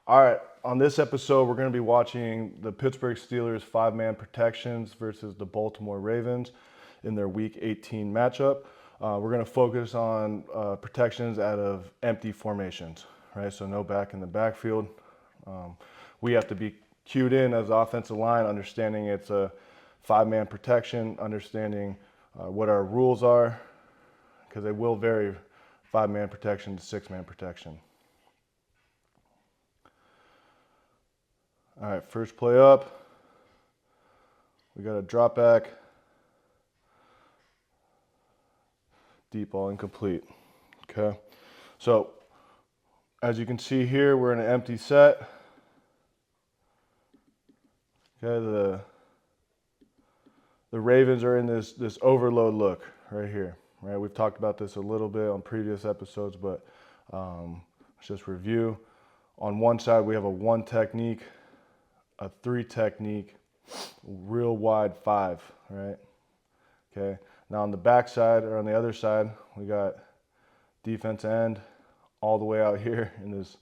All right, on this episode, we're going to be watching the Pittsburgh Steelers five-man protections versus the Baltimore Ravens in their Week 18 matchup. We're going to focus on protections out of empty formations, right? So no back in the backfield. We have to be cued in as the offensive line, understanding it's a five-man protection, understanding what our rules are, because they will vary five-man protection to six-man protection. All right, first play up. We got a drop back. Deep ball incomplete. Okay. So as you can see here, we're in an empty set. Okay, the Ravens are in this overload look right here. Right? We've talked about this a little bit on previous episodes, but let's just review. On one side, we have a one technique, a three technique, real wide five, right? Okay. Now on the back side, or on the other side, we got defense end all the way out here in this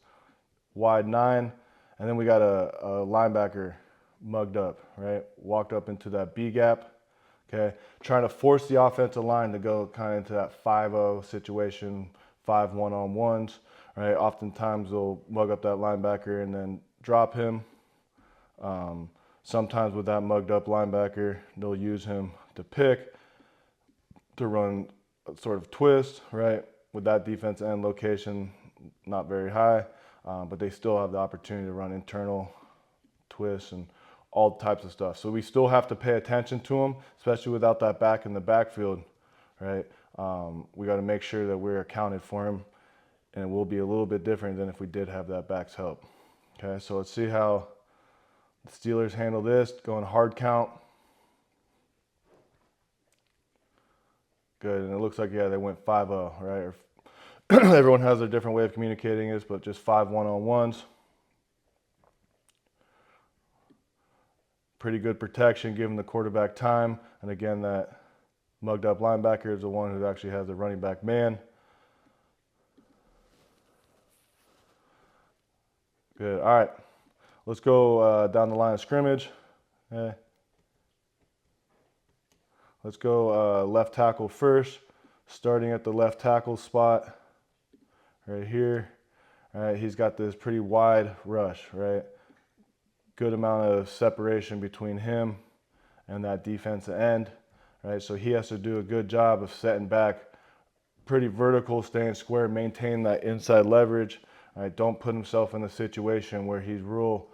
wide nine, and then we got a linebacker mugged up, right? Walked up into that B gap, okay? Trying to force the offensive line to go kind of into that 5-0 situation, 5 one-on-ones, right? Oftentimes they'll mug up that linebacker and then drop him. Sometimes with that mugged up linebacker, they'll use him to pick, to run a sort of twist, right? With that defense end location, not very high, but they still have the opportunity to run internal twists and all types of stuff. So we still have to pay attention to them, especially without that back in the backfield, right? We got to make sure that we're accounted for him, and it will be a little bit different than if we did have that back's help. Okay, so let's see how the Steelers handle this. Going hard count. Good, and it looks like, yeah, they went 5-0, right? Or everyone has their different way of communicating this, but just 5 one-on-ones. Pretty good protection, giving the quarterback time. And again, that mugged up linebacker is the one who actually has the running back man. Good, all right. Let's go down the line of scrimmage. Okay. Let's go left tackle first, starting at the left tackle spot right here. All right, he's got this pretty wide rush, right? Good amount of separation between him and that defensive end, right? So he has to do a good job of setting back pretty vertical, staying square, maintain that inside leverage. Right? Don't put himself in a situation where he's real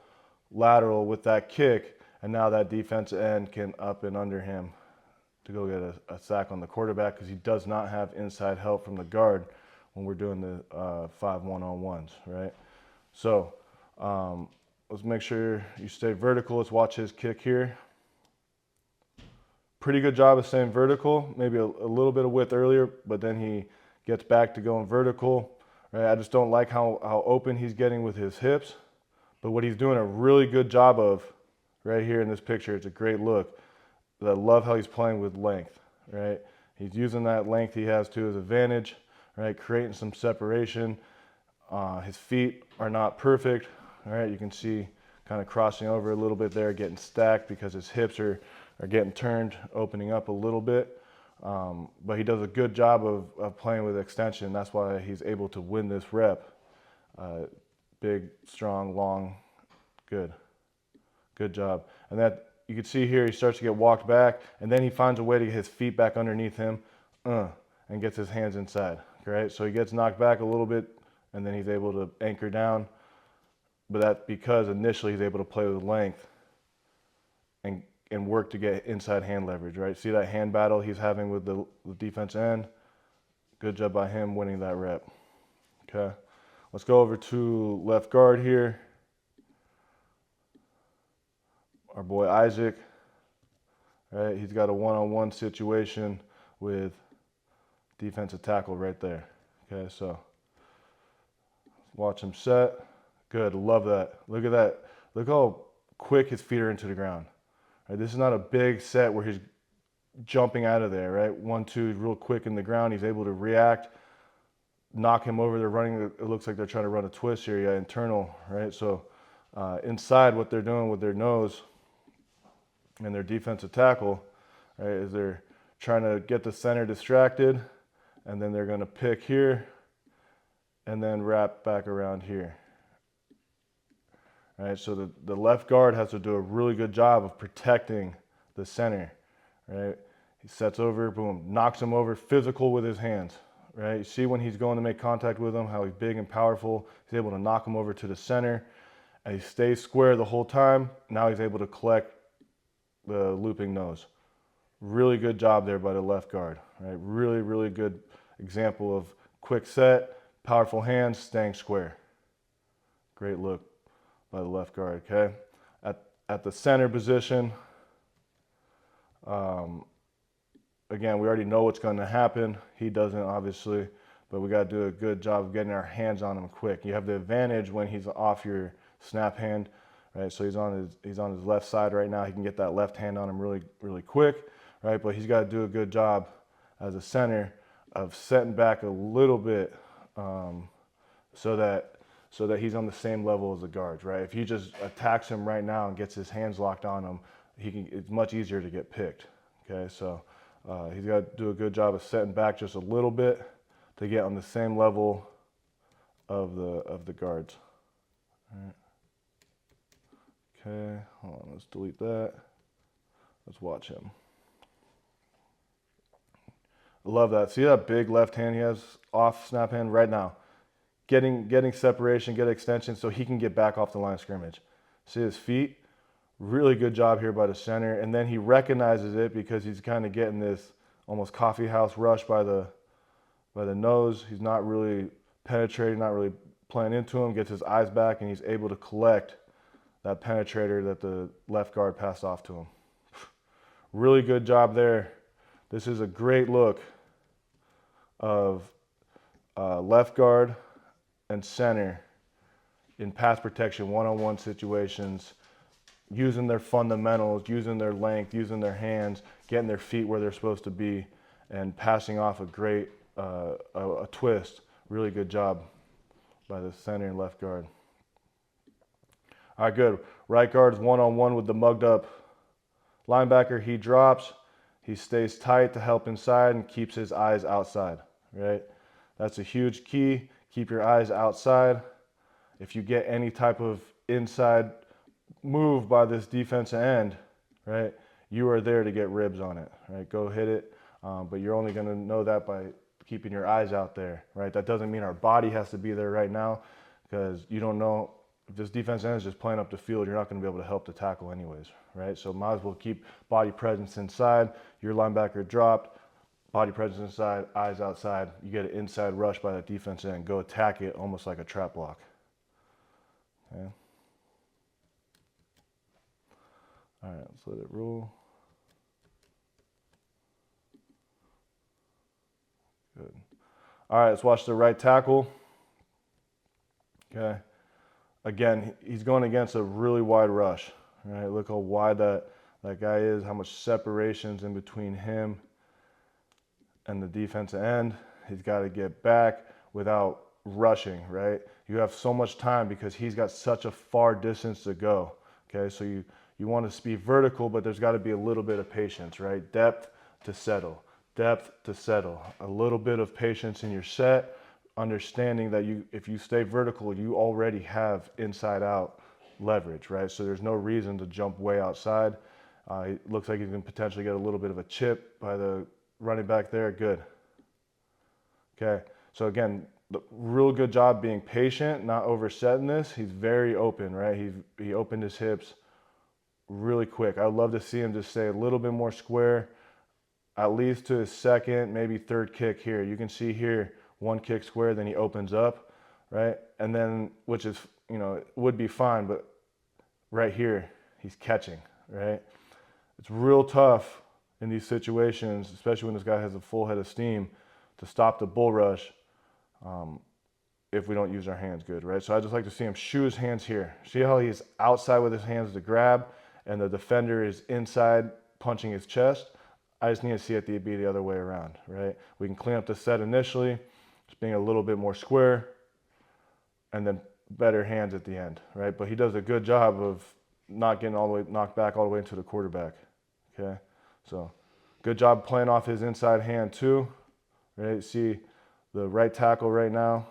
lateral with that kick, and now that defensive end can up and under him to go get a sack on the quarterback, because he does not have inside help from the guard when we're doing the 5 one-on-ones, right? So let's make sure you stay vertical. Let's watch his kick here. Pretty good job of staying vertical. Maybe a little bit of width earlier, but then he gets back to going vertical. Right? I just don't like how open he's getting with his hips. But what he's doing a really good job of right here in this picture, it's a great look. I love how he's playing with length, right? He's using that length he has to his advantage, right? Creating some separation. His feet are not perfect, all right? You can see kind of crossing over a little bit there, getting stacked because his hips are getting turned, opening up a little bit. But he does a good job of playing with extension. That's why he's able to win this rep. Big, strong, long, good job. And that you can see here, he starts to get walked back, and then he finds a way to get his feet back underneath him, and gets his hands inside. Right, so he gets knocked back a little bit, and then he's able to anchor down. But that's because initially he's able to play with length and work to get inside hand leverage. Right, see that hand battle he's having with the defense end. Good job by him winning that rep. Okay. Let's go over to left guard here. Our boy Isaac, right? He's got a one-on-one situation with defensive tackle right there. Okay, so watch him set. Good, love that. Look at that. Look how quick his feet are into the ground. Right? This is not a big set where he's jumping out of there, right? 1, 2, real quick in the ground. He's able to react, knock him over. They're running, it looks like they're trying to run a twist here, yeah, internal, right? So inside, what they're doing with their nose and their defensive tackle, right, is they're trying to get the center distracted, and then they're going to pick here and then wrap back around here. All right, so the left guard has to do a really good job of protecting the center, right? He sets over, boom, knocks him over, physical with his hands, right? You see when he's going to make contact with him, how he's big and powerful. He's able to knock him over to the center, and he stays square the whole time. Now he's able to collect the looping nose. Really good job there by the left guard, right? Really, really good example of quick set, powerful hands, staying square. Great look by the left guard, okay? At the center position, again, we already know what's going to happen. He doesn't, obviously, but we got to do a good job of getting our hands on him quick. You have the advantage when he's off your snap hand, right? So he's on his left side right now. He can get that left hand on him really, really quick, right? But he's got to do a good job as a center of setting back a little bit, so that he's on the same level as the guards, right? If he just attacks him right now and gets his hands locked on him, it's much easier to get picked, okay? So he's got to do a good job of setting back just a little bit to get on the same level of the guards. All right. Okay, hold on, let's delete that. Let's watch him. I love that. See that big left hand he has off snap hand right now? Getting separation, get extension so he can get back off the line of scrimmage. See his feet? Really good job here by the center. And then he recognizes it because he's kind of getting this almost coffee house rush by the nose. He's not really penetrating, not really playing into him, gets his eyes back, and he's able to collect that penetrator that the left guard passed off to him. Really good job there. This is a great look of left guard and center in pass protection, one-on-one situations, using their fundamentals, using their length, using their hands, getting their feet where they're supposed to be, and passing off a great a twist. Really good job by the center and left guard. All right, good. Right guard's one-on-one with the mugged up linebacker. He drops. He stays tight to help inside and keeps his eyes outside, right? That's a huge key. Keep your eyes outside. If you get any type of inside move by this defensive end, right, you are there to get ribs on it, right? Go hit it, but you're only going to know that by keeping your eyes out there, right? That doesn't mean our body has to be there right now, because you don't know if this defensive end is just playing up the field, you're not going to be able to help the tackle anyways, right? So might as well keep body presence inside. Your linebacker dropped, body presence inside, eyes outside. You get an inside rush by that defense end. Go attack it almost like a trap block. Okay. All right, let's let it roll. Good. All right, let's watch the right tackle. Okay. Again, he's going against a really wide rush. Right? Look how wide that guy is, how much separation's in between him and the defensive end. He's got to get back without rushing, right? You have so much time because he's got such a far distance to go. Okay, so you want to be vertical, but there's got to be a little bit of patience, right? Depth to settle, depth to settle. A little bit of patience in your set, understanding that if you stay vertical, you already have inside out leverage, right? So there's no reason to jump way outside. It looks like he's going to potentially get a little bit of a chip by the running back there. Good. Okay, so again, real good job being patient, not oversetting this. He's very open, right? He opened his hips really quick. I'd love to see him just stay a little bit more square, at least to his second, maybe third kick here. You can see here, one kick square, then he opens up, right? And then, which is, would be fine, but right here, he's catching, right? It's real tough in these situations, especially when this guy has a full head of steam, to stop the bull rush if we don't use our hands good, right? So I just like to see him shoe his hands here. See how he's outside with his hands to grab, and the defender is inside punching his chest? I just need to see it be the other way around, right? We can clean up the set initially, just being a little bit more square, and then better hands at the end, right? But he does a good job of not getting all the way knocked back all the way into the quarterback. Okay, so good job playing off his inside hand too. Right, see the right tackle right now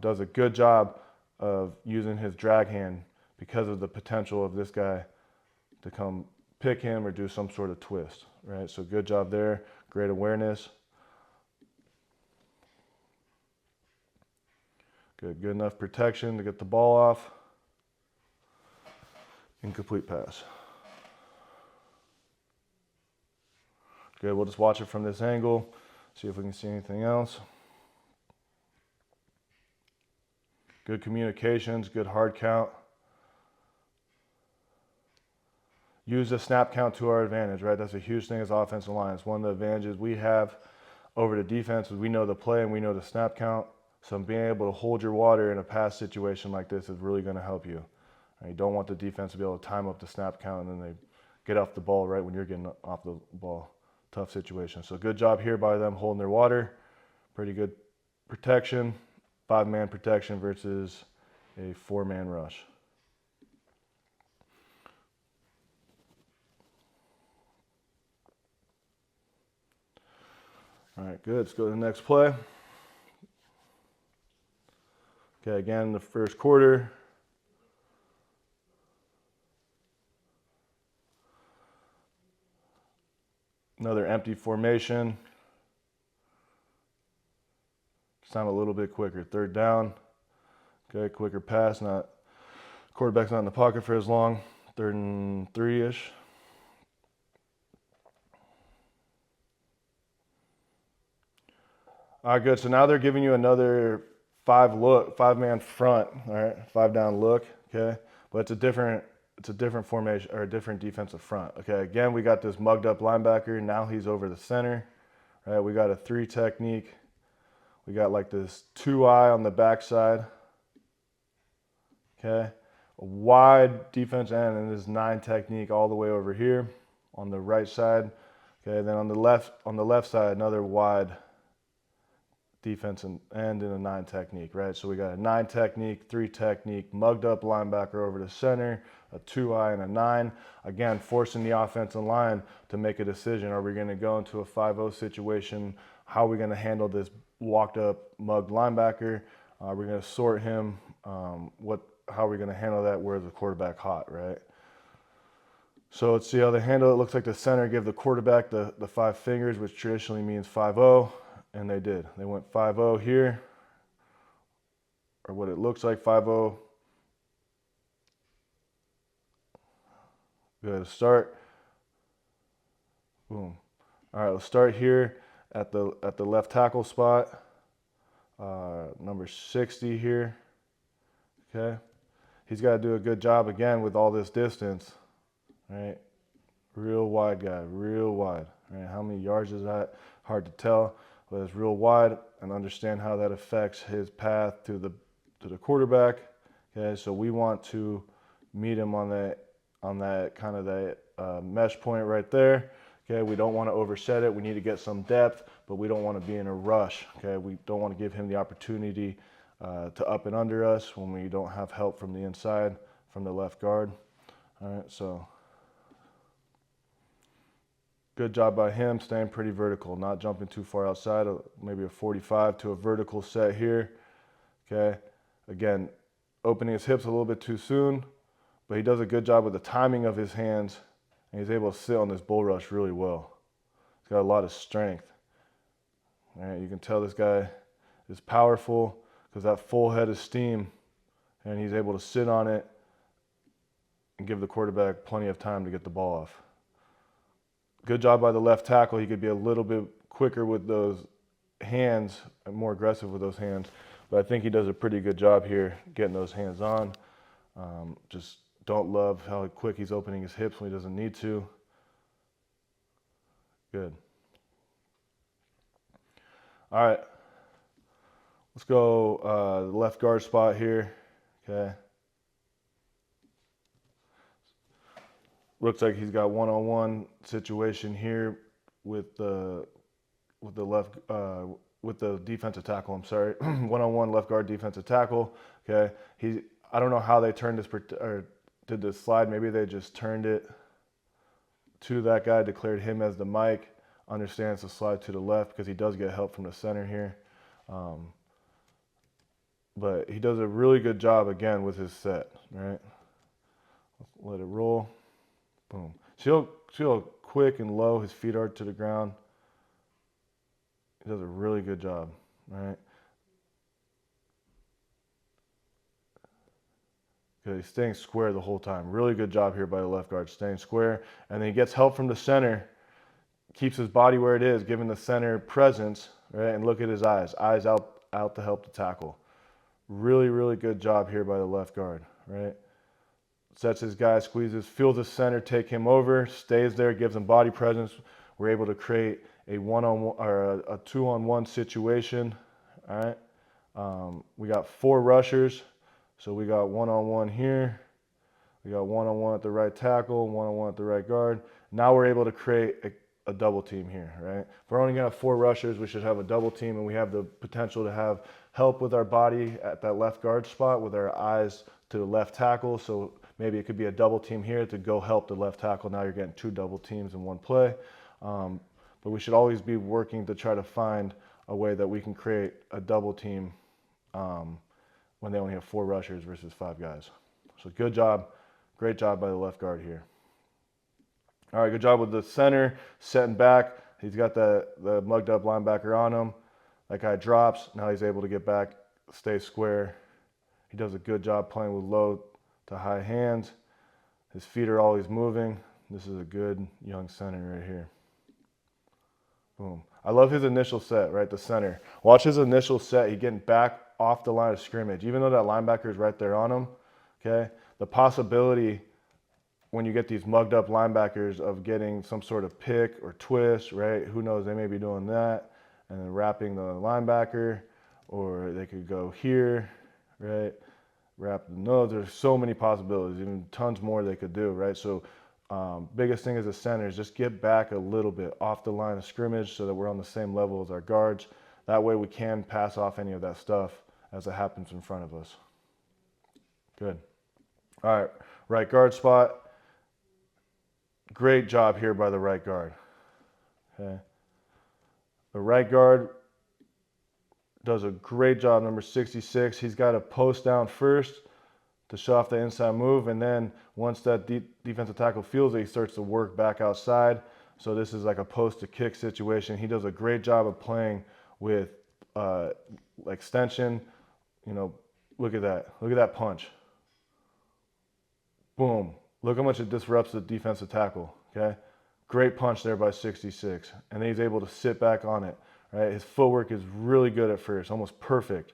does a good job of using his drag hand because of the potential of this guy to come pick him or do some sort of twist. Right, so good job there. Great awareness. Good enough protection to get the ball off. Incomplete pass. Good, we'll just watch it from this angle, see if we can see anything else. Good communications, good hard count. Use the snap count to our advantage, right? That's a huge thing as offensive line. It's one of the advantages we have over the defense is we know the play and we know the snap count. So being able to hold your water in a pass situation like this is really going to help you. And you don't want the defense to be able to time up the snap count and then they get off the ball right when you're getting off the ball. Tough situation. So good job here by them holding their water. Pretty good protection. 5-man protection versus a 4-man rush. All right, good. Let's go to the next play. Okay, again, the first quarter. Another empty formation. This time a little bit quicker. 3rd down. Okay, quicker pass. Quarterback's not in the pocket for as long. 3rd and 3-ish. All right, good. So now they're giving you another 5-man front. All right, 5-down look. Okay, but it's a different formation or a different defensive front. Okay, again, we got this mugged up linebacker. Now he's over the center. All right, we got a 3 technique. We got like this 2-eye on the backside. Okay, a wide defense end and this 9 technique all the way over here on the right side. Okay, then on the left side, another wide defense and in a 9 technique, right? So we got a 9 technique, 3 technique, mugged up linebacker over the center, a 2-eye and a 9. Again, forcing the offensive line to make a decision. Are we going to go into a 5-0 situation? How are we going to handle this walked up mugged linebacker? Are we going to sort him? How are we going to handle that? Where's the quarterback hot, right? So let's see how they handle it. Looks like the center gave the quarterback the 5 fingers, which traditionally means 5-0. And they did. They went 5-0 here, or what it looks like, 5-0. Good start. Boom. All right, let's start here at the left tackle spot. Number 60 here. Okay. He's got to do a good job again with all this distance. Right. Real wide guy, real wide. Right. How many yards is that? Hard to tell. But it's real wide, and understand how that affects his path to the quarterback. Okay, so we want to meet him on that kind of that mesh point right there. Okay, we don't want to overset it. We need to get some depth, but we don't want to be in a rush. Okay, we don't want to give him the opportunity to up and under us when we don't have help from the inside from the left guard. All right, so. Good job by him, staying pretty vertical, not jumping too far outside, maybe a 45 to a vertical set here. Okay, again, opening his hips a little bit too soon, but he does a good job with the timing of his hands, and he's able to sit on this bull rush really well. He's got a lot of strength. All right, you can tell this guy is powerful because that full head of steam, and he's able to sit on it and give the quarterback plenty of time to get the ball off. Good job by the left tackle. He could be a little bit quicker with those hands and more aggressive with those hands. But I think he does a pretty good job here getting those hands on. Just don't love how quick he's opening his hips when he doesn't need to. Good. All right. Let's go the left guard spot here. Okay. Looks like he's got one-on-one situation here with the left with the defensive tackle. I'm sorry, one-on-one left guard defensive tackle. Okay, I don't know how they turned this or did this slide. Maybe they just turned it to that guy, declared him as the mic. Understands to slide to the left because he does get help from the center here. But he does a really good job again with his set, right? Let it roll. Boom. See how quick and low his feet are to the ground? He does a really good job, right? Okay, he's staying square the whole time. Really good job here by the left guard, staying square. And then he gets help from the center, keeps his body where it is, giving the center presence, right? And look at his eyes out to help the tackle. Really, really good job here by the left guard, right? Sets his guy, squeezes, feels the center take him over, stays there, gives him body presence. We're able to create a one-on-one or a two-on-one situation. All right. We got 4 rushers, so we got one-on-one here. We got one-on-one at the right tackle, one-on-one at the right guard. Now we're able to create a double team here, right? If we're only gonna have 4 rushers, we should have a double team, and we have the potential to have help with our body at that left guard spot with our eyes to the left tackle. So maybe it could be a double team here to go help the left tackle. Now you're getting 2 double teams in one play. But we should always be working to try to find a way that we can create a double team when they only have 4 rushers versus 5 guys. So good job. Great job by the left guard here. All right, good job with the center, setting back. He's got the mugged up linebacker on him. That guy drops. Now he's able to get back, stay square. He does a good job playing with low to high hands. His feet are always moving. This is a good young center right here. Boom. I love his initial set, right? The center. Watch his initial set. He's getting back off the line of scrimmage. Even though that linebacker is right there on him, okay? The possibility when you get these mugged up linebackers of getting some sort of pick or twist, right? Who knows? They may be doing that and then wrapping the linebacker, or they could go here, right? Wrap the nose. There's so many possibilities, even tons more they could do, right? So biggest thing as a center is just get back a little bit off the line of scrimmage so that we're on the same level as our guards. That way we can pass off any of that stuff as it happens in front of us. Good. All right, right guard spot. Great job here by the right guard. Okay. The right guard does a great job, number 66. He's got to post down first to show off the inside move, and then once that defensive tackle feels it, he starts to work back outside. So this is like a post to kick situation. He does a great job of playing with extension. You know, look at that. Look at that punch. Boom. Look how much it disrupts the defensive tackle, okay? Great punch there by 66. And then he's able to sit back on it, right? His footwork is really good at first, almost perfect.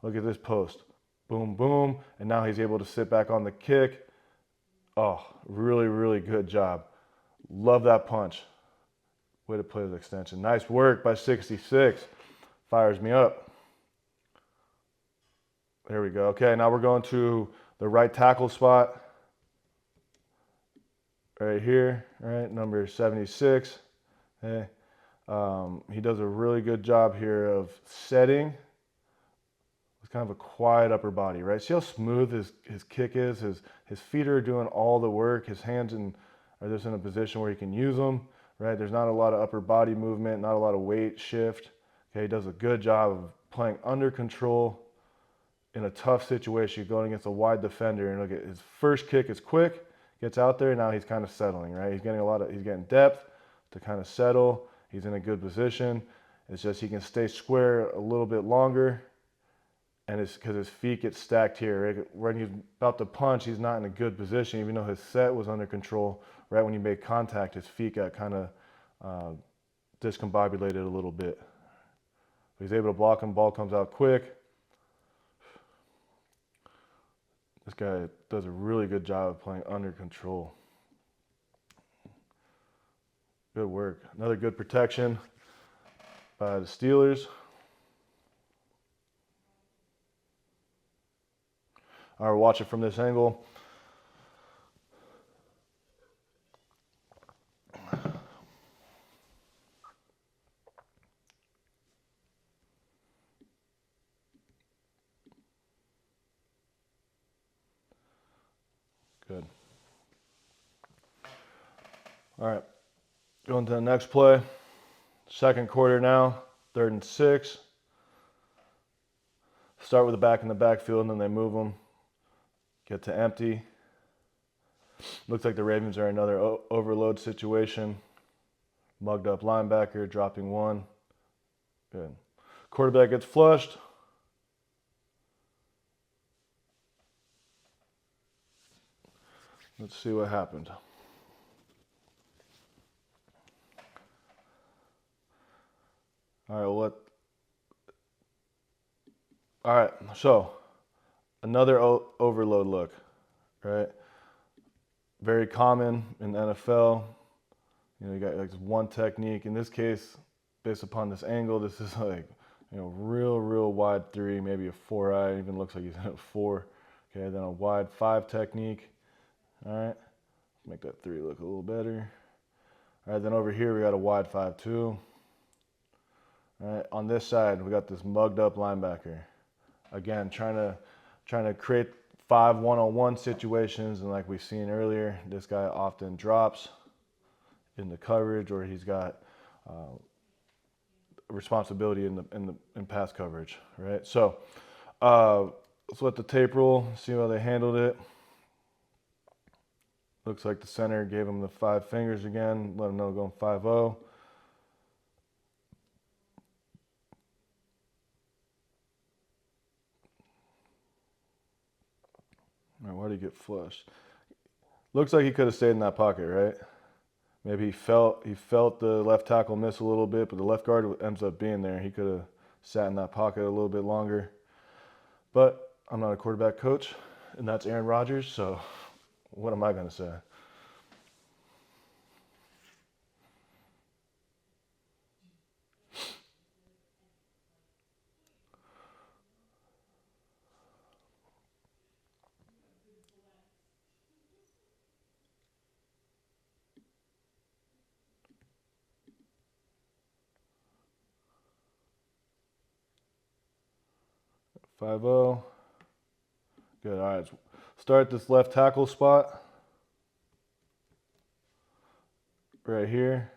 Look at this post. Boom, boom. And now he's able to sit back on the kick. Oh, really, really good job. Love that punch. Way to play with extension. Nice work by 66. Fires me up. There we go. Okay, now we're going to the right tackle spot. Right here, right, number 76. Okay. He does a really good job here of setting with kind of a quiet upper body, right? See how smooth his kick is? His feet are doing all the work. His hands are just in a position where he can use them, right? There's not a lot of upper body movement, not a lot of weight shift. Okay, he does a good job of playing under control in a tough situation, going against a wide defender. And look at his first kick is quick. Gets out there, now he's kind of settling, right? He's getting depth to kind of settle. He's in a good position. It's just he can stay square a little bit longer, and it's because his feet get stacked here. Right? When he's about to punch, he's not in a good position, even though his set was under control. Right when he made contact, his feet got kind of discombobulated a little bit. He's able to block him. Ball comes out quick. This guy does a really good job of playing under control. Good work. Another good protection by the Steelers. All right, watch it from this angle. Good. All right, going to the next play. Second quarter now, 3rd and 6. Start with the back in the backfield, and then they move them. Get to empty. Looks like the Ravens are another overload situation. Mugged up linebacker, dropping one. Good. Quarterback gets flushed. Let's see what happened. All right, so another overload look, right? Very common in the NFL. You know, you got like one technique. In this case, based upon this angle, this is like, you know, real wide 3, maybe a 4-eye. Even looks like he's in a 4. Okay, then a wide 5 technique. All right, make that 3 look a little better. All right, then over here we got a wide 5 too. All right, on this side we got this mugged up linebacker. Again, trying to create 5 one-on-one situations, and like we've seen earlier, this guy often drops in the coverage, or he's got responsibility in pass coverage, right? So let's let the tape roll, see how they handled it. Looks like the center gave him the 5 fingers again, let him know going 5-0. All right, why did he get flushed? Looks like he could have stayed in that pocket, right? Maybe he felt the left tackle miss a little bit, but the left guard ends up being there. He could have sat in that pocket a little bit longer. But I'm not a quarterback coach, and that's Aaron Rodgers, so what am I going to say? Five 5-0. Good. All right. Let's start this left tackle spot right here.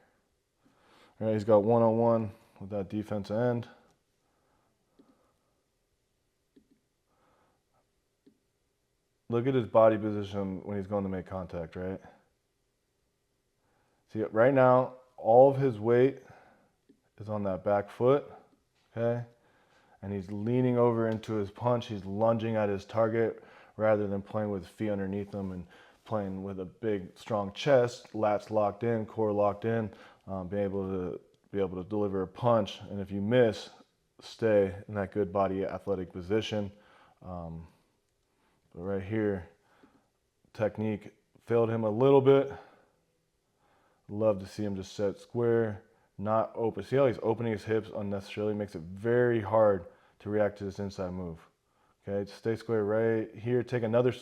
All right. He's got one-on-one with that defensive end. Look at his body position when he's going to make contact, right? See, right now, all of his weight is on that back foot, okay? And he's leaning over into his punch. He's lunging at his target rather than playing with his feet underneath him and playing with a big, strong chest, lats locked in, core locked in, be able to deliver a punch. And if you miss, stay in that good body athletic position. But right here, technique failed him a little bit. Love to see him just set square, not open. See how he's opening his hips unnecessarily? Makes it very hard to react to this inside move. Okay, stay square right here. Take another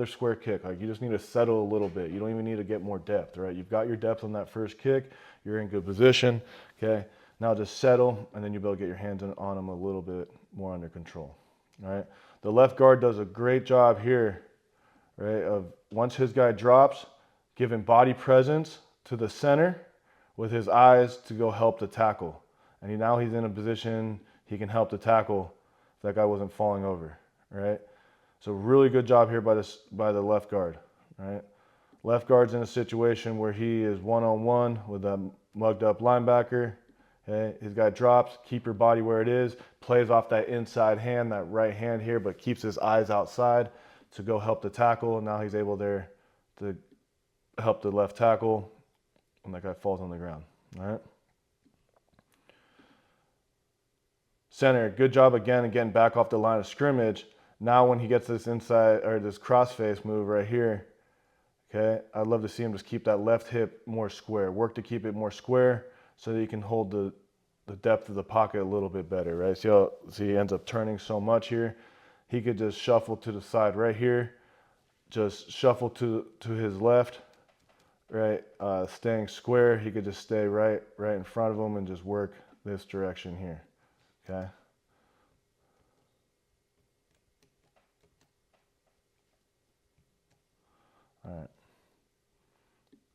square kick. Like, you just need to settle a little bit. You don't even need to get more depth, right? You've got your depth on that first kick. You're in good position. Okay, now just settle, and then you'll be able to get your hands on him a little bit more under control. All right, the left guard does a great job here, right? Of once his guy drops, giving body presence to the center with his eyes to go help the tackle. And now he's in a position he can help the tackle if that guy wasn't falling over, right? So really good job here by the left guard, right? Left guard's in a situation where he is one-on-one with a mugged up linebacker. Okay? His guy drops, keep your body where it is, plays off that inside hand, that right hand here, but keeps his eyes outside to go help the tackle. And now he's able there to help the left tackle, and that guy falls on the ground. All right. Center, good job again getting back off the line of scrimmage. Now when he gets this inside or this crossface move right here, okay, I'd love to see him just keep that left hip more square. Work to keep it more square so that he can hold the depth of the pocket a little bit better, right? See he ends up turning so much here. He could just shuffle to the side right here, just shuffle to his left, right? Staying square, he could just stay right in front of him and just work this direction here, okay?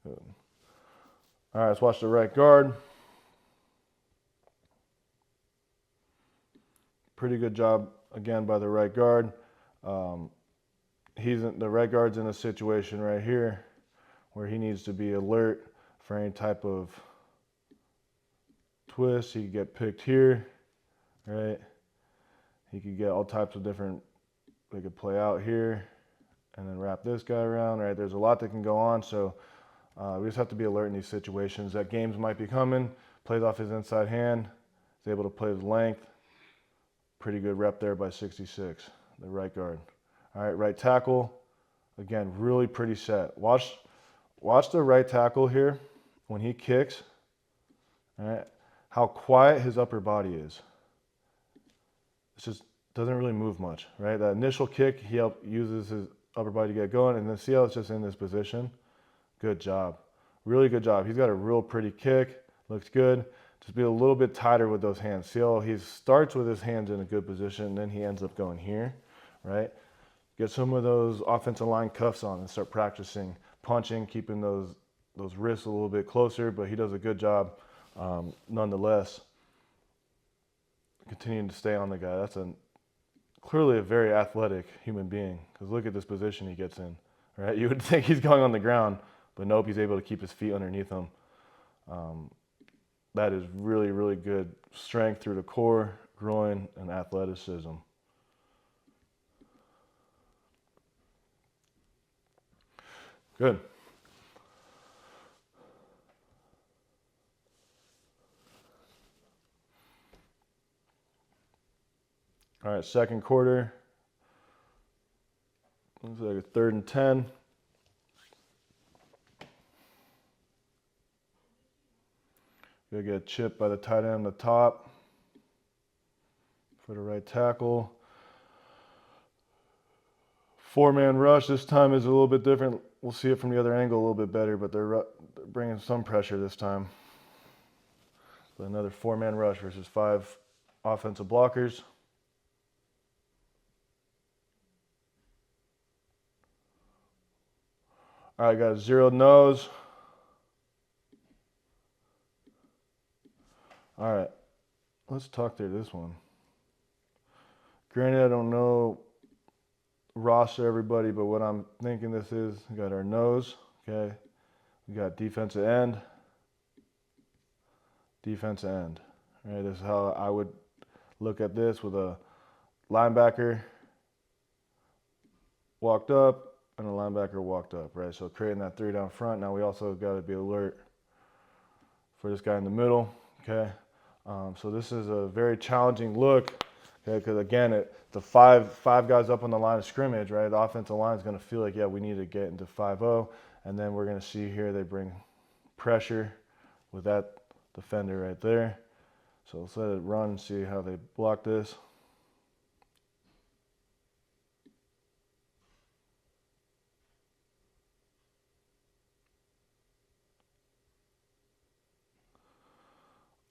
Good. All right, let's watch the right guard. Pretty good job, again, by the right guard. The right guard's in a situation right here where he needs to be alert for any type of twist. He could get picked here, right? He could get all types of different, they could play out here and then wrap this guy around, right? There's a lot that can go on, so we just have to be alert in these situations that games might be coming. Plays off his inside hand, is able to play his length. Pretty good rep there by 66, the right guard. All right, right tackle, again, really pretty set. Watch the right tackle here when he kicks, all right, how quiet his upper body is. It just doesn't really move much, right? That initial kick, he uses his upper body to get going, and then see how it's just in this position. Good job. Really good job. He's got a real pretty kick. Looks good. Just be a little bit tighter with those hands. See how he starts with his hands in a good position, and then he ends up going here, right? Get some of those offensive line cuffs on and start practicing punching, keeping those wrists a little bit closer, but he does a good job nonetheless. Continuing to stay on the guy. That's clearly a very athletic human being, because look at this position he gets in, right? You would think he's going on the ground, but nope, he's able to keep his feet underneath him. That is really, really good strength through the core, groin, and athleticism. Good. All right, second quarter. Looks like a 3rd and 10. Gonna get chipped by the tight end on the top for the right tackle. 4-man rush this time is a little bit different. We'll see it from the other angle a little bit better, but they're bringing some pressure this time. So another 4-man rush versus 5 offensive blockers. All right, got a zeroed nose. All right, let's talk through this one. Granted, I don't know roster everybody, but what I'm thinking this is, we got our nose, okay? We got defensive end. Right, this is how I would look at this with a linebacker walked up and a linebacker walked up, right? So creating that 3 down front. Now we also got to be alert for this guy in the middle, okay? So this is a very challenging look, okay? Because again, the five guys up on the line of scrimmage, right? The offensive line is going to feel like, yeah, we need to get into 5-0, and then we're going to see here they bring pressure with that defender right there. So let's let it run and see how they block this.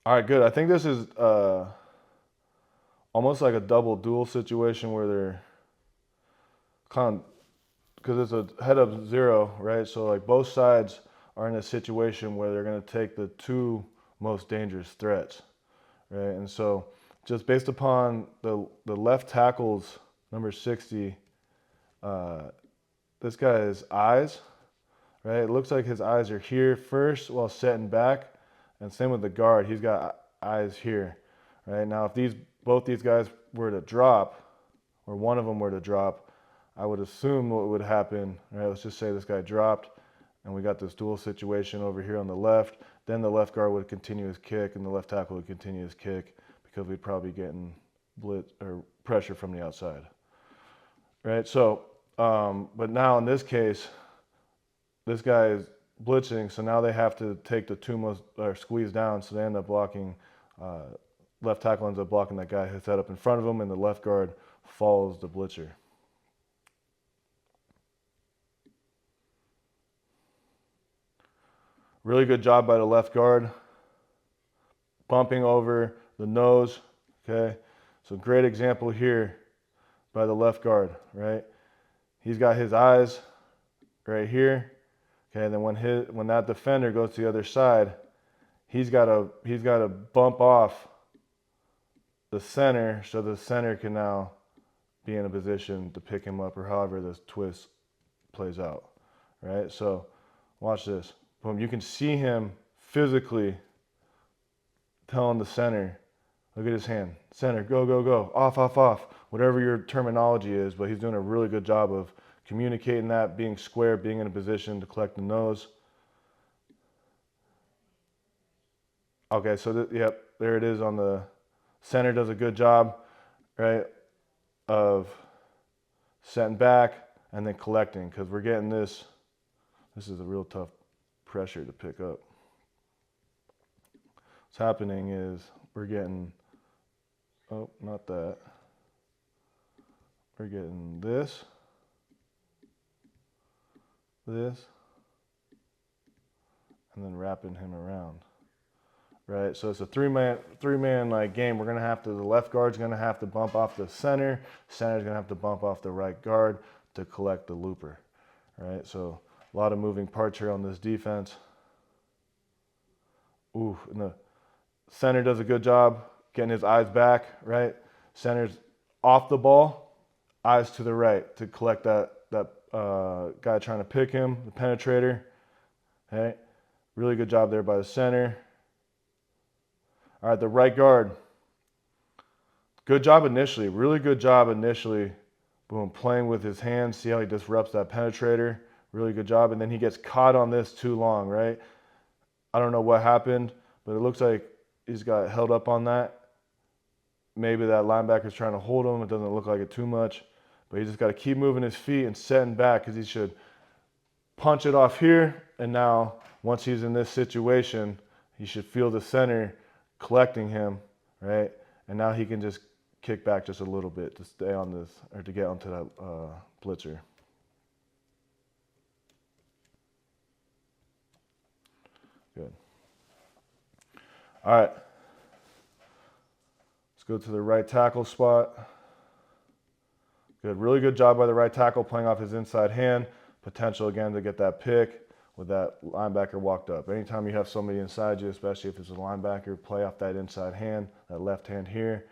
All right, good. I think this is almost like a double duel situation where they're kind of, because it's a head-up 0, right? So like both sides are in a situation where they're going to take the 2 most dangerous threats, right? And so just based upon the left tackle's number 60, this guy's eyes, right? It looks like his eyes are here first while setting back, and same with the guard. He's got eyes here, right? Now, if both these guys were to drop, or one of them were to drop, I would assume what would happen, right? Let's just say this guy dropped, and we got this dual situation over here on the left. Then the left guard would continue his kick, and the left tackle would continue his kick, because we'd probably be getting blitz or pressure from the outside, right? So, but now in this case, this guy is blitzing, so now they have to take the 2 most, or squeeze down, so they end up blocking, left tackle ends up blocking that guy who's set up in front of him, and the left guard follows the blitzer. Really good job by the left guard, bumping over the nose, okay? So great example here by the left guard, right? He's got his eyes right here, Okay, then when that defender goes to the other side, he's got to bump off the center so the center can now be in a position to pick him up, or however this twist plays out, right? So watch this. Boom, you can see him physically telling the center, look at his hand, center, go, go, go, off, off, off, whatever your terminology is, but he's doing a really good job of communicating that, being square, being in a position to collect the nose. Okay, so yep, there it is on the center. Does a good job, right, of setting back and then collecting, because we're getting this. This is a real tough pressure to pick up. What's happening is we're getting, oh, not that. We're getting this, and then wrapping him around. Right, so it's a three-man like game. We're gonna have to, the left guard's gonna have to bump off the center's gonna have to bump off the right guard to collect the looper. Right, so a lot of moving parts here on this defense. Ooh, and the center does a good job getting his eyes back. Right, center's off the ball, eyes to the right to collect that guy trying to pick him, the penetrator. Okay, really good job there by the center. All right, the right guard. Good job initially, really good job initially. Boom, playing with his hands. See how he disrupts that penetrator? Really good job. And then he gets caught on this too long, right? I don't know what happened, but it looks like he's got held up on that. Maybe that linebacker's trying to hold him. It doesn't look like it too much. But he just got to keep moving his feet and setting back, because he should punch it off here. And now, once he's in this situation, he should feel the center collecting him, right? And now he can just kick back just a little bit to stay on this, or to get onto that blitzer. Good. All right. Let's go to the right tackle spot. Good. Really good job by the right tackle, playing off his inside hand. Potential again to get that pick with that linebacker walked up. Anytime you have somebody inside you, especially if it's a linebacker, play off that inside hand, that left hand here.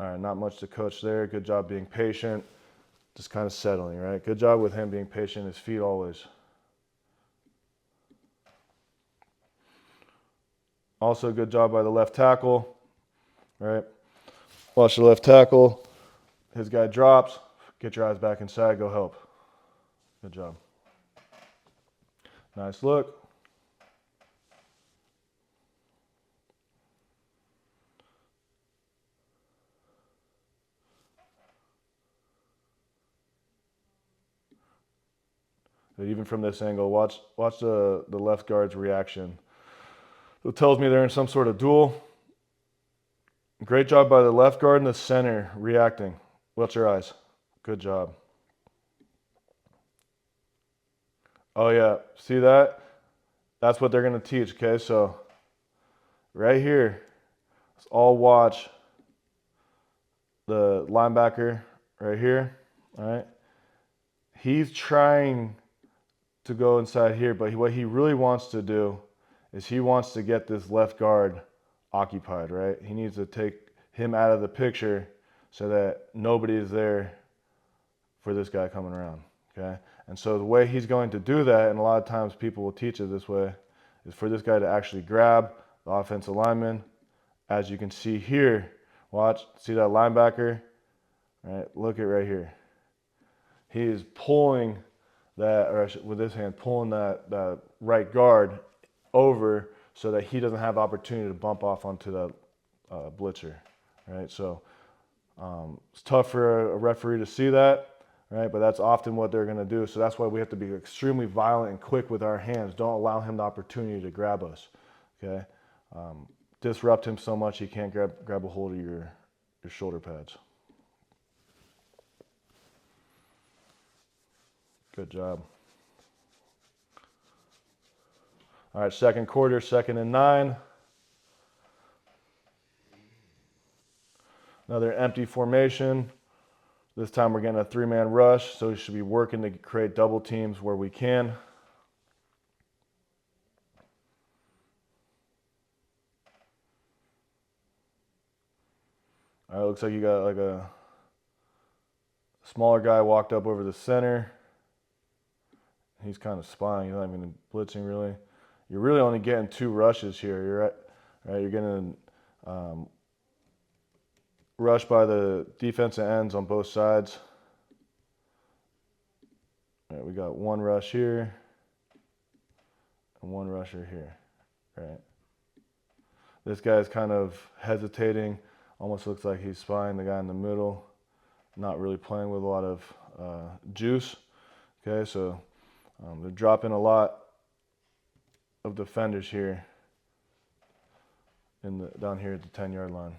All right, not much to coach there. Good job being patient, just kind of settling, right? Good job with him being patient, his feet always. Also good job by the left tackle, right? Watch the left tackle. His guy drops. Get your eyes back inside, go help. Good job. Nice look. But even from this angle, watch the left guard's reaction. It tells me they're in some sort of duel. Great job by the left guard and the center reacting. Watch your eyes. Good job. Oh yeah, see that? That's what they're going to teach, okay? So right here, let's all watch the linebacker right here, all right? He's trying to go inside here, but what he really wants to do is he wants to get this left guard occupied, right? He needs to take him out of the picture so that nobody is there for this guy coming around, okay? And so the way he's going to do that, and a lot of times people will teach it this way, is for this guy to actually grab the offensive lineman. As you can see here, watch, see that linebacker? Right, look at right here. He is pulling that, or with his hand, pulling that right guard over so that he doesn't have the opportunity to bump off onto the blitzer, right? So it's tough for a referee to see that, right? But that's often what they're going to do. So that's why we have to be extremely violent and quick with our hands. Don't allow him the opportunity to grab us, okay? Disrupt him so much he can't grab a hold of your shoulder pads. Good job. All right, second quarter, 2nd and 9. Another empty formation. This time we're getting a 3-man rush, so we should be working to create double teams where we can. All right, looks like you got like a smaller guy walked up over the center. He's kind of spying. He's not even blitzing really. You're really only getting 2 rushes here. You're getting rushed by the defensive ends on both sides. All right, we got 1 rush here and 1 rusher here. Right. This guy's kind of hesitating. Almost looks like he's spying the guy in the middle. Not really playing with a lot of juice. Okay, so they're dropping a lot of defenders here down here at the 10-yard line.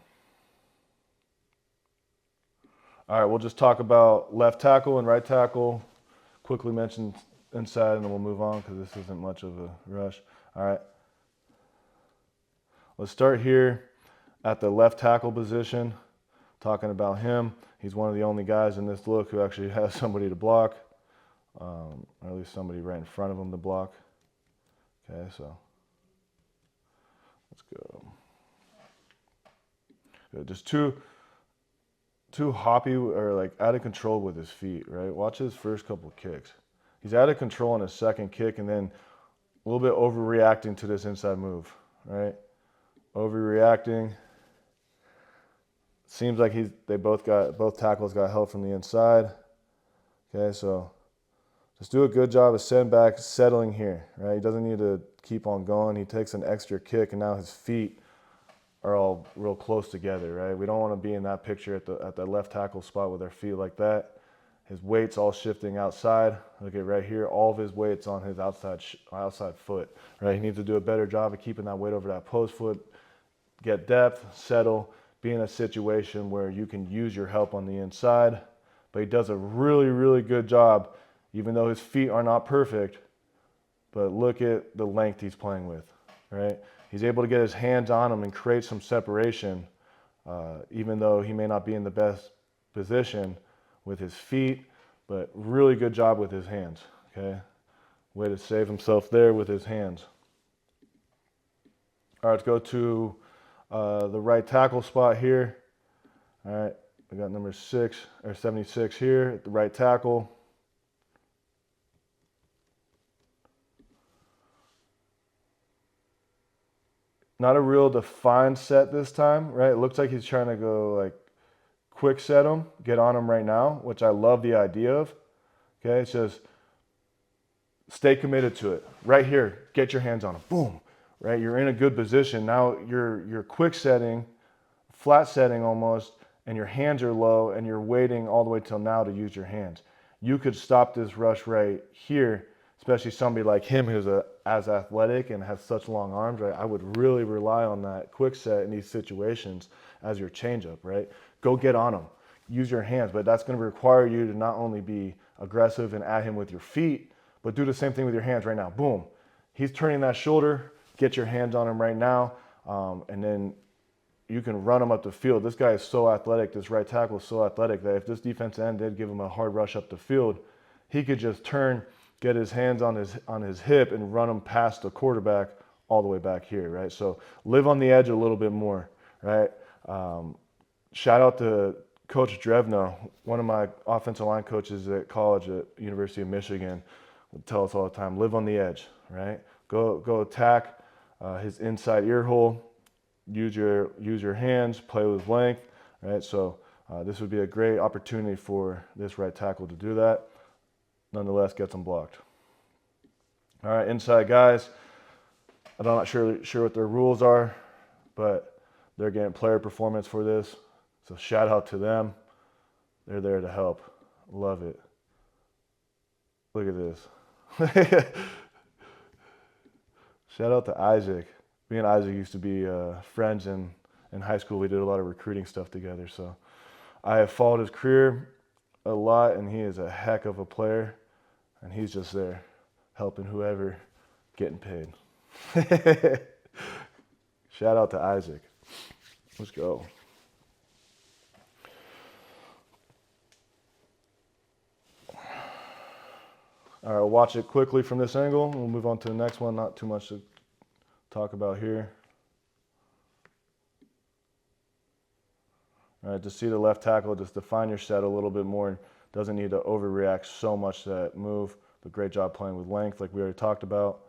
All right, we'll just talk about left tackle and right tackle. Quickly mention inside, and then we'll move on because this isn't much of a rush. All right, let's start here at the left tackle position. Talking about him, he's one of the only guys in this look who actually has somebody to block, or at least somebody right in front of him to block. Okay, so let's go. Good. Just too hoppy or like out of control with his feet, right? Watch his first couple of kicks. He's out of control on his second kick, and then a little bit overreacting to this inside move, right? Overreacting. Seems like both tackles got help from the inside. Okay, so just do a good job of settling here, right? He doesn't need to keep on going. He takes an extra kick, and now his feet are all real close together, right? We don't want to be in that picture at the left tackle spot with our feet like that. His weight's all shifting outside. Look at right here, all of his weight's on his outside foot, right? He needs to do a better job of keeping that weight over that post foot, get depth, settle, be in a situation where you can use your help on the inside. But he does a really, really good job, even though his feet are not perfect. But look at the length he's playing with, right? He's able to get his hands on him and create some separation, even though he may not be in the best position with his feet, but really good job with his hands, okay? Way to save himself there with his hands. All right, let's go to the right tackle spot here. All right, we got number 76 here at the right tackle. Not a real defined set this time, right? It looks like he's trying to go like quick set him, get on him right now, which I love the idea of. Okay, it's just stay committed to it. Right here, get your hands on him. Boom, right? You're in a good position. Now you're quick setting, flat setting almost, and your hands are low, and you're waiting all the way till now to use your hands. You could stop this rush right here, especially somebody like him who's as athletic and has such long arms, right? I would really rely on that quick set in these situations as your changeup, right? Go get on him. Use your hands, but that's going to require you to not only be aggressive and at him with your feet, but do the same thing with your hands right now. Boom. He's turning that shoulder. Get your hands on him right now, and then you can run him up the field. This guy is so athletic. This right tackle is so athletic that if this defensive end did give him a hard rush up the field, he could just turn, get his hands on his hip, and run him past the quarterback all the way back here, right? So live on the edge a little bit more, right? Shout out to Coach Drevno, one of my offensive line coaches at college at University of Michigan, would tell us all the time, live on the edge, right? Go attack his inside ear hole, use your hands, play with length, right? So this would be a great opportunity for this right tackle to do that. Nonetheless, gets them blocked. All right, inside guys, I'm not sure what their rules are, but they're getting player performance for this. So shout out to them. They're there to help. Love it. Look at this. Shout out to Isaac. Me and Isaac used to be friends in high school. We did a lot of recruiting stuff together. So I have followed his career a lot, and he is a heck of a player. And he's just there helping whoever getting paid. Shout out to Isaac. Let's go. All right, we'll watch it quickly from this angle. We'll move on to the next one. Not too much to talk about here. All right, to see the left tackle, just define your set a little bit more. Doesn't need to overreact so much to that move, but great job playing with length like we already talked about.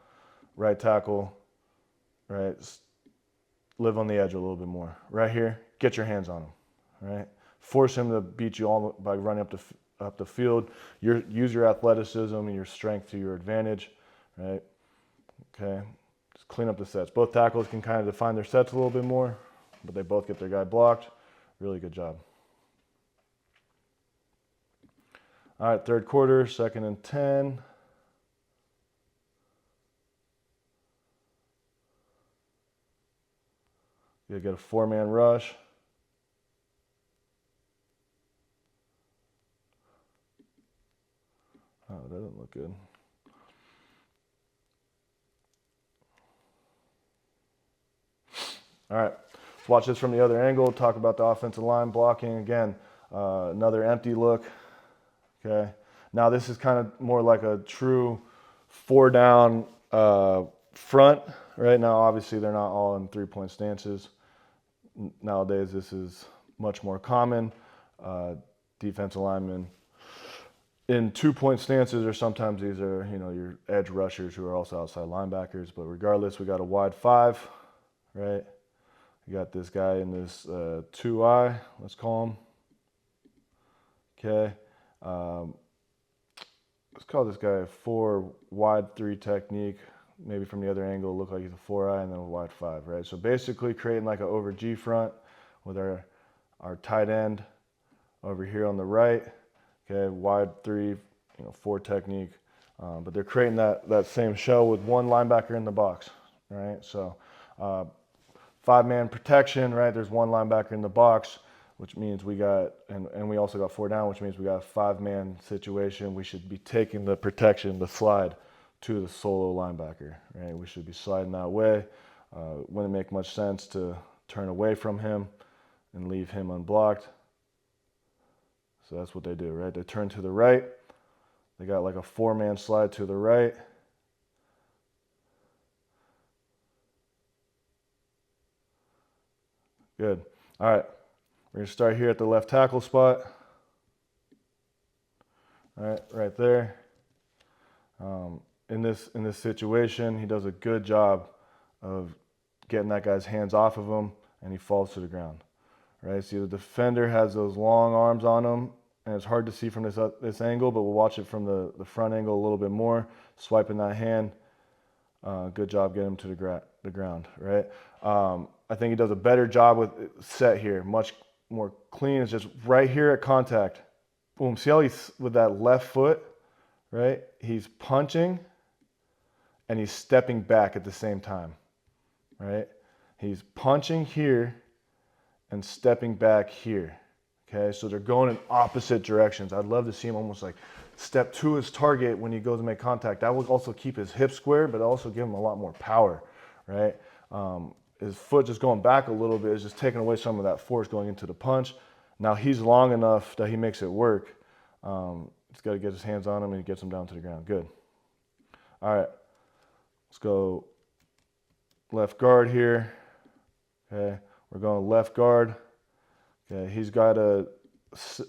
Right tackle, right, live on the edge a little bit more. Right here, get your hands on him, right? Force him to beat you all by running up the field. Use your athleticism and your strength to your advantage, right? Okay, just clean up the sets. Both tackles can kind of define their sets a little bit more, but they both get their guy blocked. Really good job. All right, third quarter, 2nd and 10. You get a 4-man rush. Oh, that doesn't look good. All right, let's watch this from the other angle. Talk about the offensive line blocking. Again, another empty look. Okay, now this is kind of more like a true 4-down front. Right now, obviously, they're not all in 3-point stances. Nowadays, this is much more common. Defensive linemen in 2-point stances, or sometimes these are, your edge rushers who are also outside linebackers. But regardless, we got a wide 5, right? You got this guy in this 2-eye, let's call him. Okay. Let's call this guy a 4 wide 3 technique. Maybe from the other angle, it look like he's a 4-eye and then a wide 5, right? So basically creating like an over G front with our tight end over here on the right. Okay, wide 3, 4 technique. But they're creating that same shell with one linebacker in the box, right? So 5-man protection, right? There's one linebacker in the box, which means we got, and we also got 4 down, which means we got a 5-man situation. We should be taking the protection, the slide, to the solo linebacker, right? We should be sliding that way. Wouldn't make much sense to turn away from him and leave him unblocked. So that's what they do, right? They turn to the right. They got like a 4-man slide to the right. Good. All right. We're going to start here at the left tackle spot. All right, right there. In this situation, he does a good job of getting that guy's hands off of him, and he falls to the ground. Right? See, the defender has those long arms on him, and it's hard to see from this angle, but we'll watch it from the front angle a little bit more. Swiping that hand. Good job getting him to the ground. Right? I think he does a better job with set here. Much more clean. It's just right here at contact. Boom. See how he's with that left foot, right? He's punching and he's stepping back at the same time, right? He's punching here and stepping back here, okay? So they're going in opposite directions. I'd love to see him almost like step to his target when he goes to make contact. That would also keep his hips square, but also give him a lot more power, right? His foot just going back a little bit is just taking away some of that force going into the punch. Now he's long enough that he makes it work. He's got to get his hands on him and he gets him down to the ground. Good. All right. Let's go left guard here. Okay. We're going left guard. Okay. He's got to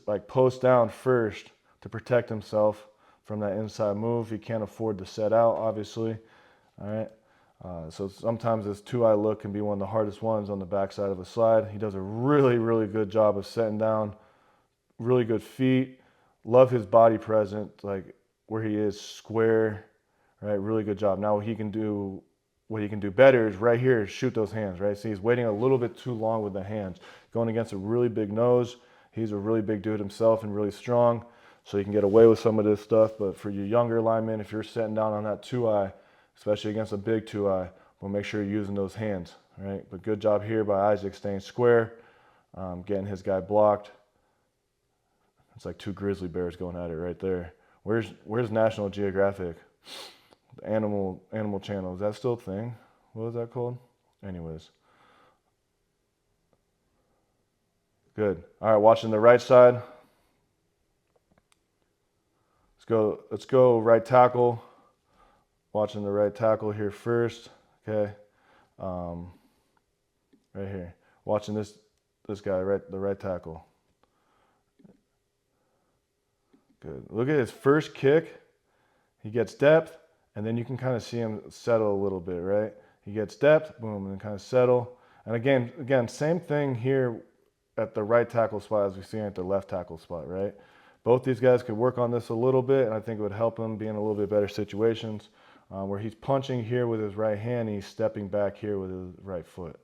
like post down first to protect himself from that inside move. He can't afford to set out, obviously. All right. So sometimes this 2-eye look can be one of the hardest ones on the backside of a slide. He does a really, really good job of setting down. Really good feet. Love his body present, like where he is square, right? Really good job. Now what he can do better is right here, shoot those hands, right? See, he's waiting a little bit too long with the hands. Going against a really big nose. He's a really big dude himself and really strong, so he can get away with some of this stuff. But for you younger linemen, if you're setting down on that 2-eye, especially against a big 2-eye, well, make sure you're using those hands, right? But good job here by Isaac staying square, getting his guy blocked. It's like 2 grizzly bears going at it right there. Where's National Geographic? The Animal Channel. Is that still a thing? What was that called? Anyways. Good. All right, watching the right side. Let's go right tackle. Watching the right tackle here first. Okay. Right here. Watching this guy, the right tackle. Good. Look at his first kick. He gets depth, and then you can kind of see him settle a little bit, right? He gets depth, boom, and then kind of settle. And again, same thing here at the right tackle spot as we see at the left tackle spot, right? Both these guys could work on this a little bit, and I think it would help him be in a little bit better situations where he's punching here with his right hand, and he's stepping back here with his right foot,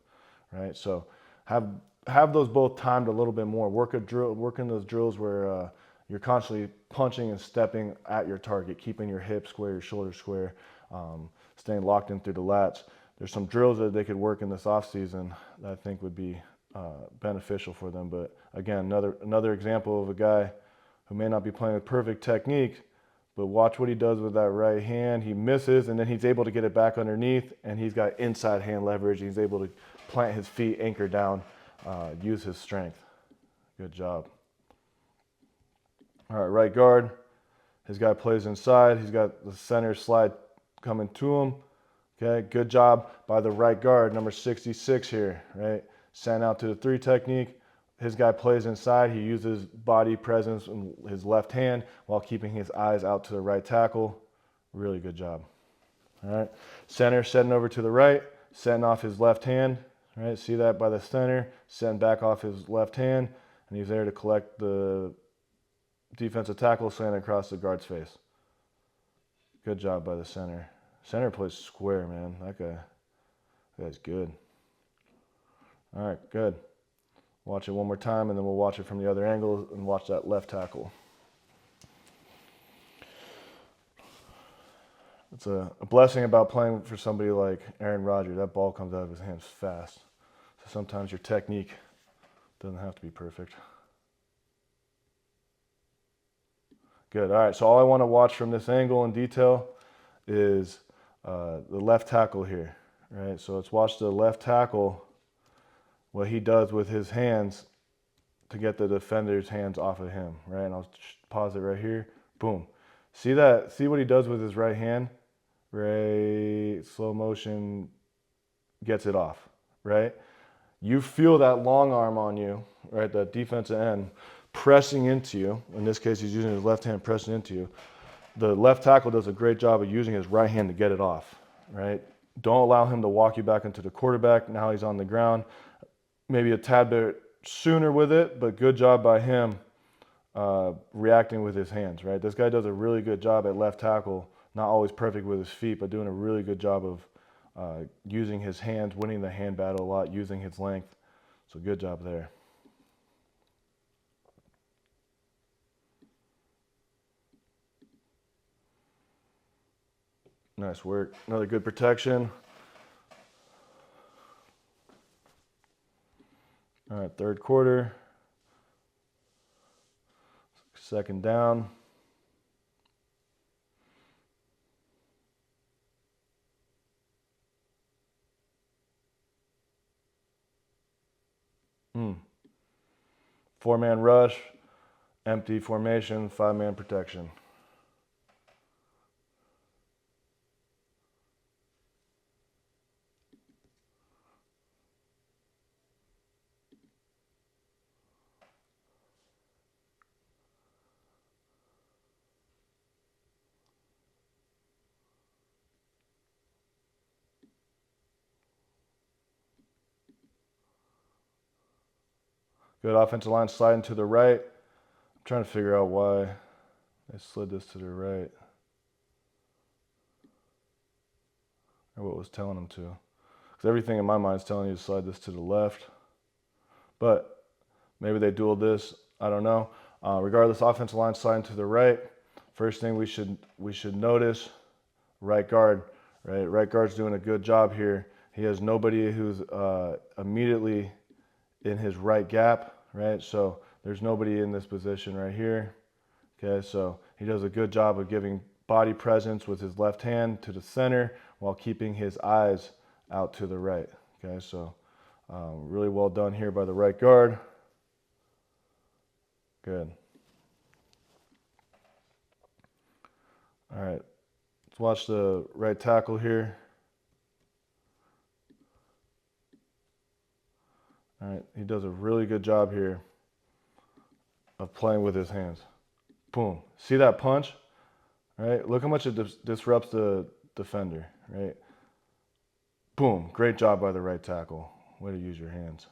right? So have those both timed a little bit more. Work in those drills where you're constantly punching and stepping at your target, keeping your hips square, your shoulders square, staying locked in through the lats. There's some drills that they could work in this off season that I think would be beneficial for them. But again, another example of a guy who may not be playing with perfect technique, but watch what he does with that right hand. He misses, and then he's able to get it back underneath, and he's got inside hand leverage. He's able to plant his feet, anchor down, use his strength. Good job. All right, right guard. His guy plays inside. He's got the center slide coming to him. Okay, good job by the right guard, number 66 here, right? Send out to the 3 technique. His guy plays inside. He uses body presence in his left hand while keeping his eyes out to the right tackle. Really good job. All right, center setting over to the right, setting off his left hand. All right, see that by the center, setting back off his left hand, and he's there to collect the defensive tackle slant across the guard's face. Good job by the center. Center plays square, man. That guy's good. All right, good. Watch it one more time, and then we'll watch it from the other angle and watch that left tackle. It's a blessing about playing for somebody like Aaron Rodgers. That ball comes out of his hands fast. So sometimes your technique doesn't have to be perfect. Good. All right, so all I want to watch from this angle in detail is the left tackle here, right? So let's watch the left tackle, what he does with his hands to get the defender's hands off of him, right? And I'll pause it right here. Boom. See that? See what he does with his right hand? Right, slow motion, gets it off, right? You feel that long arm on you, right? That defensive end pressing into you. In this case, he's using his left hand pressing into you. The left tackle does a great job of using his right hand to get it off, right? Don't allow him to walk you back into the quarterback. Now he's on the ground. Maybe a tad bit sooner with it, but good job by him reacting with his hands, right? This guy does a really good job at left tackle, not always perfect with his feet, but doing a really good job of using his hands, winning the hand battle a lot, using his length. So good job there. Nice work. Another good protection. All right, third quarter. Second down. Four-man rush, empty formation, 5-man protection. Good offensive line sliding to the right. I'm trying to figure out why they slid this to the right. Or what was telling them to. Because everything in my mind is telling you to slide this to the left. But maybe they dueled this. I don't know. Regardless, offensive line sliding to the right. First thing we should notice, right guard. Right, right guard's doing a good job here. He has nobody who's immediately in his right gap, right? So there's nobody in this position right here. Okay, so he does a good job of giving body presence with his left hand to the center while keeping his eyes out to the right. Okay, so really well done here by the right guard. Good. All right, let's watch the right tackle here. All right, he does a really good job here of playing with his hands. Boom. See that punch? All right, look how much it disrupts the defender, right? Boom. Great job by the right tackle. Way to use your hands.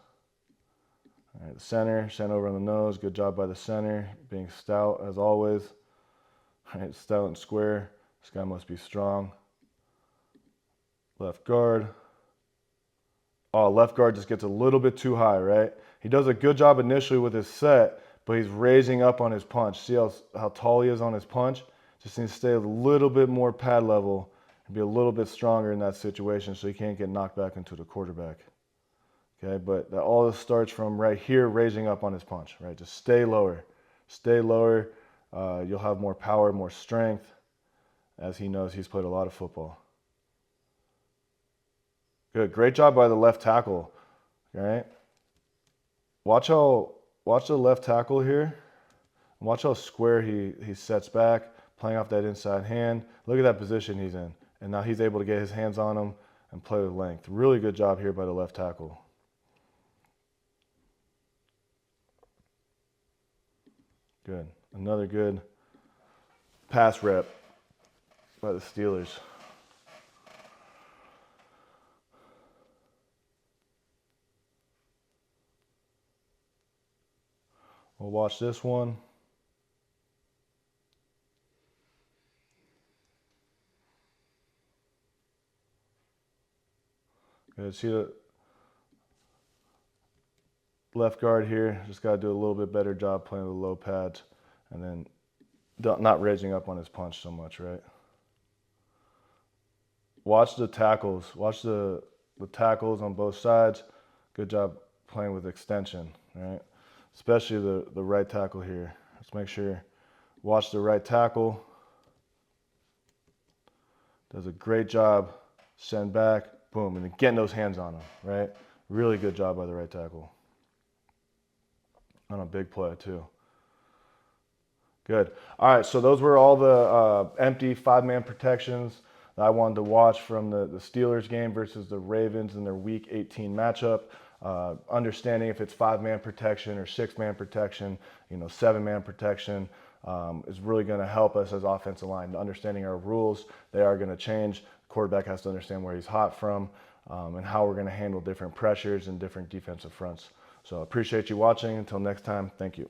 All right, the center, sent over on the nose. Good job by the center, being stout as always. All right, stout and square. This guy must be strong. Left guard. Oh, left guard just gets a little bit too high, right? He does a good job initially with his set, but he's raising up on his punch. See how tall he is on his punch? Just needs to stay a little bit more pad level and be a little bit stronger in that situation so he can't get knocked back into the quarterback. Okay, but all this starts from right here, raising up on his punch, right? Just stay lower. Stay lower. You'll have more power, more strength, as he knows he's played a lot of football. Good. Great job by the left tackle. All right. Watch the left tackle here. Watch how square he sets back, playing off that inside hand. Look at that position he's in. And now he's able to get his hands on him and play with length. Really good job here by the left tackle. Good. Another good pass rep by the Steelers. We'll watch this one. Good. See the left guard here. Just got to do a little bit better job playing with low pads and then not raising up on his punch so much, right? Watch the tackles. Watch the tackles on both sides. Good job playing with extension, right? Especially the right tackle here. Let's make sure. Watch the right tackle. Does a great job. Send back. Boom. And then getting those hands on him, right? Really good job by the right tackle. On a big play, too. Good. All right, so those were all the empty five-man protections that I wanted to watch from the Steelers game versus the Ravens in their Week 18 matchup. Understanding if it's five-man protection or six-man protection, seven-man protection is really going to help us as offensive line. Understanding our rules, they are going to change. The quarterback has to understand where he's hot from and how we're going to handle different pressures and different defensive fronts. So I appreciate you watching. Until next time, thank you.